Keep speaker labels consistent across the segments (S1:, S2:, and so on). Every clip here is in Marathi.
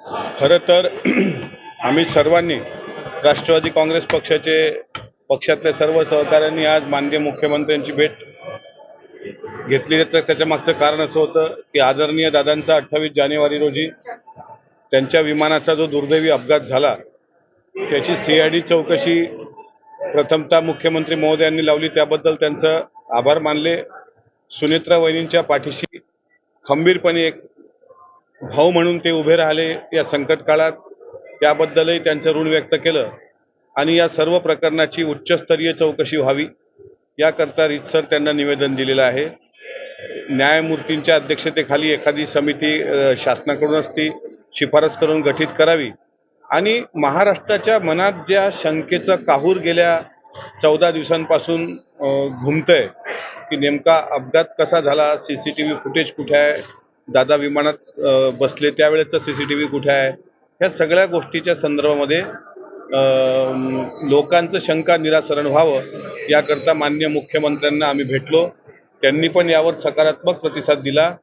S1: खरं तर आम्ही सर्वांनी राष्ट्रवादी काँग्रेस पक्षातल्या सर्व सहकाऱ्यांनी आज माननीय मुख्यमंत्र्यांची भेट घेतली. त्याच्या मागचं कारण असं होतं की आदरणीय दादांचा 28 जानेवारी रोजी त्यांच्या विमानाचा जो दुर्दैवी अपघात झाला त्याची सीआयडी चौकशी प्रथमतः मुख्यमंत्री महोदयांनी लावली, त्याबद्दल त्यांचं आभार मानले. सुनेत्रा वहिनींच्या पाठीशी खंबीरपणे एक भाऊ म्हणून ते उभे राहिले या संकट काळात, त्याबद्दलही त्यांचं ऋण व्यक्त केलं. आणि या सर्व प्रकरणाची उच्चस्तरीय चौकशी व्हावी याकरता रीतसर त्यांना निवेदन दिलेलं आहे. न्यायमूर्तींच्या अध्यक्षतेखाली एखादी समिती शासनाकडूनच ती शिफारस करून गठीत करावी आणि महाराष्ट्राच्या मनात ज्या शंकेचं काहूर गेल्या 14 दिवसांपासून घुमतंय की नेमका अपघात कसा झाला, सीसीटीव्ही फुटेज कुठे आहे, दादा विमानात बसले त्यावेळेचं सीसीटीव्ही कुठे आहे, ह्या सगळ्या गोष्टीच्या संदर्भामध्ये लोकांचं शंका निरासरण व्हावं याकरता माननीय मुख्यमंत्र्यांना आम्ही भेटलो. त्यांनी पण यावर सकारात्मक प्रतिसाद दिला.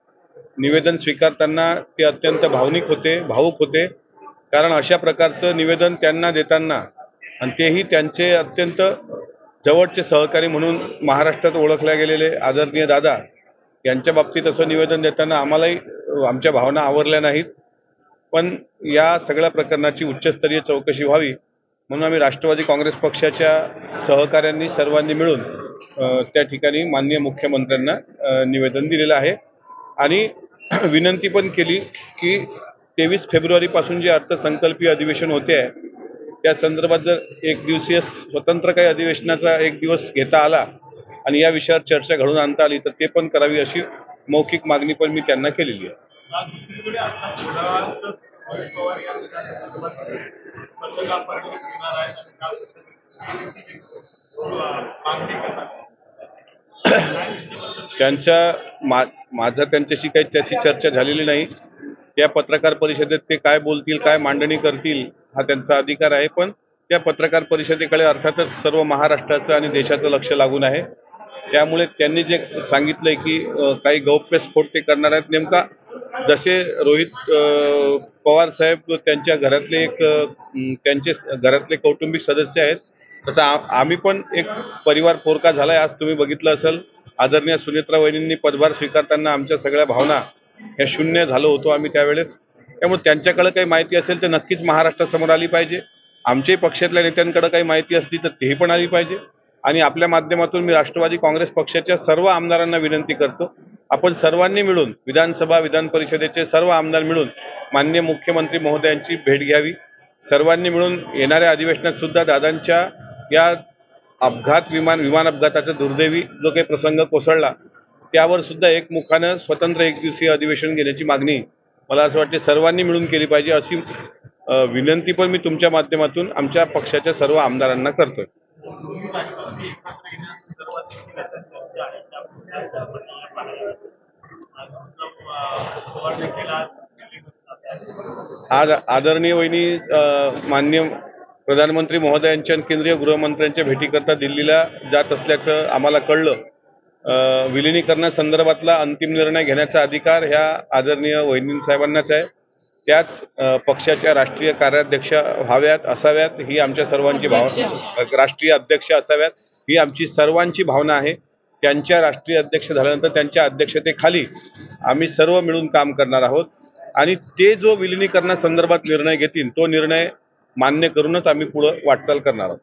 S1: निवेदन स्वीकारताना ते अत्यंत भावुक होते, कारण अशा प्रकारचं निवेदन त्यांना देताना आणि तेही त्यांचे अत्यंत जवळचे सहकारी म्हणून महाराष्ट्रात ओळखल्या गेलेले आदरणीय दादा यांच्या बाबतीत असं निवेदन देताना आम्हालाही आमच्या भावना आवरल्या नाहीत. पण या सगळ्या प्रकरणाची उच्चस्तरीय चौकशी व्हावी म्हणून आम्ही राष्ट्रवादी काँग्रेस पक्षाच्या सहकाऱ्यांनी सर्वांनी मिळून त्या ठिकाणी माननीय मुख्यमंत्र्यांना निवेदन दिलेलं आहे आणि विनंती पण केली की 23 फेब्रुवारीपासून जे अर्थसंकल्पीय अधिवेशन होते आहे त्या संदर्भात जर एक दिवसीय स्वतंत्र काही अधिवेशनाचा एक दिवस घेता आला आणि या विषयावर चर्चा घडवून आणता आली तर ते पण करावी अशी मौखिक मागणी पण मी त्यांना केलेली आहे. माझा त्यांच्याशी काही अशी चर्चा झालेली नाही. त्या पत्रकार परिषदेत ते काय बोलतील, काय मांडणी करतील हा त्यांचा अधिकार आहे, पण त्या पत्रकार परिषदेकडे अर्थातच सर्व महाराष्ट्राचं आणि देशाचं लक्ष लागून आहे. त्यामुळे त्यांनी जे सांगितलंय की काही गौप्यस्फोट ते करणार आहेत, नेमका जसे रोहित पवार साहेब त्यांच्या घरातले त्यांचे घरातले कौटुंबिक सदस्य आहेत तसं आम्ही पण एक परिवार पोरका झालाय. आज तुम्ही बघितलं असेल आदरणीय सुनेत्रा वहिनींनी पदभार स्वीकारताना आमच्या सगळ्या भावना ह्या शून्य झालो होतो आम्ही त्यावेळेस. त्यामुळे त्यांच्याकडे काही माहिती असेल तर नक्कीच महाराष्ट्रासमोर आली पाहिजे. आमच्याही पक्षातल्या नेत्यांकडे काही माहिती असली तर तेही पण आली पाहिजे. आणि आपल्या माध्यमातून मी राष्ट्रवादी काँग्रेस पक्षाच्या सर्व आमदारांना विनंती करतो, आपण सर्वांनी मिळून विधानसभा विधान परिषदेचे सर्व आमदार मिळून माननीय मुख्यमंत्री महोदयांची भेट घ्यावी. सर्वांनी मिळून येणाऱ्या अधिवेशनात सुद्धा दादांच्या या विमान अपघाताचा दुर्दैवी जो काही प्रसंग कोसळला त्यावर सुद्धा एकमुखानं स्वतंत्र एक दिवसीय अधिवेशन घेण्याची मागणी मला असं वाटते सर्वांनी मिळून केली पाहिजे, अशी विनंती पण मी तुमच्या माध्यमातून आमच्या पक्षाच्या सर्व आमदारांना करतोय. आज आदरणीय वहिनी माननीय प्रधानमंत्री महोदयांच्या केंद्रीय गृहमंत्र्यांच्या भेटीकरता दिल्लीला जात असल्याचं आम्हाला कळलं. विलिनीकरणासंदर्भातला अंतिम निर्णय घेण्याचा अधिकार ह्या आदरणीय वहिनी साहेबांनाच आहे. त्याच पक्षाच्या राष्ट्रीय कार्याध्यक्ष असाव्यात ही आमच्या सर्वांची भावना, राष्ट्रीय अध्यक्ष असाव्यात ही आमची सर्वांची भावना आहे. त्यांच्या राष्ट्रीय अध्यक्ष झाल्यानंतर त्यांच्या अध्यक्षतेखाली आम्ही सर्व मिळून काम करणार आहोत आणि ते जो विलिनीकरणासंदर्भात निर्णय घेतील तो निर्णय मान्य करूनच आम्ही पुढे वाटचाल करणार आहोत.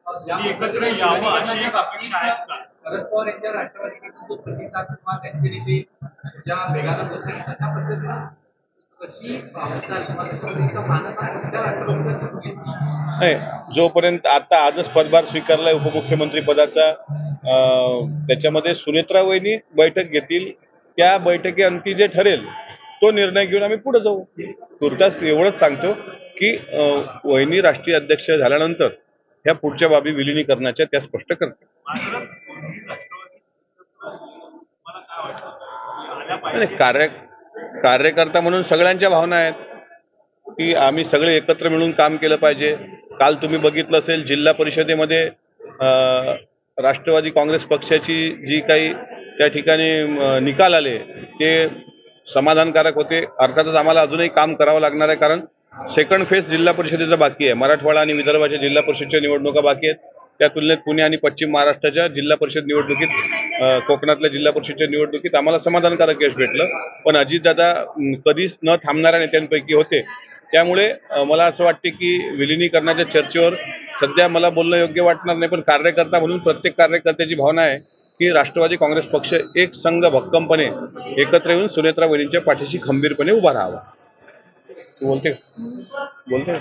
S1: नाही, जोपर्यंत आजच पदभार स्वीकारलाय उपमुख्यमंत्री पदाचा, त्याच्यामध्ये सुनेत्रा वहिनी बैठक घेतील, त्या बैठकीअंती जे ठरेल तो निर्णय घेऊन आम्ही पुढे जाऊ. तुर्तास एवढंच सांगतो की वहिनी राष्ट्रीय अध्यक्ष झाल्यानंतर ह्या पुढच्या बाबी विलिनीकरणाच्या त्या स्पष्ट करतील. कार्यकर्ता म्हणून सगळ्यांच्या भावना आहेत की आम्ही सगळे एकत्र मिळून काम केलं पाहिजे. काल तुम्ही बघितलं असेल जिल्हा परिषदेमध्ये राष्ट्रवादी काँग्रेस पक्षाची जी काही त्या ठिकाणी निकाल आले ते समाधानकारक होते. अर्थातच आम्हाला अजूनही काम करावं लागणार आहे, कारण सेकंड फेज जिल्हा परिषदेचा बाकी आहे. मराठवाडा आणि विदर्भाच्या जिल्हा परिषदच्या निवडणुका बाकी आहेत. त्या तुलनेत पुणे आणि पश्चिम महाराष्ट्राच्या जिल्हा परिषद निवडणुकीत कोकणातल्या जिल्हा परिषदच्या निवडणुकीत आम्हाला समाधानकारक यश भेटलं. पण अजितदादा कधीच न थांबणाऱ्या नेत्यांपैकी होते. त्यामुळे मला असं वाटते की विलिनीकरणाच्या चर्चेवर सध्या मला बोलणं योग्य वाटणार नाही, पण कार्यकर्ता म्हणून प्रत्येक कार्यकर्त्याची भावना आहे की राष्ट्रवादी काँग्रेस पक्ष एक संघ भक्कमपणे एकत्र येऊन सुनेत्रा वहिनींच्या पाठीशी खंबीरपणे उभा राहावा. तू बोलते बोलते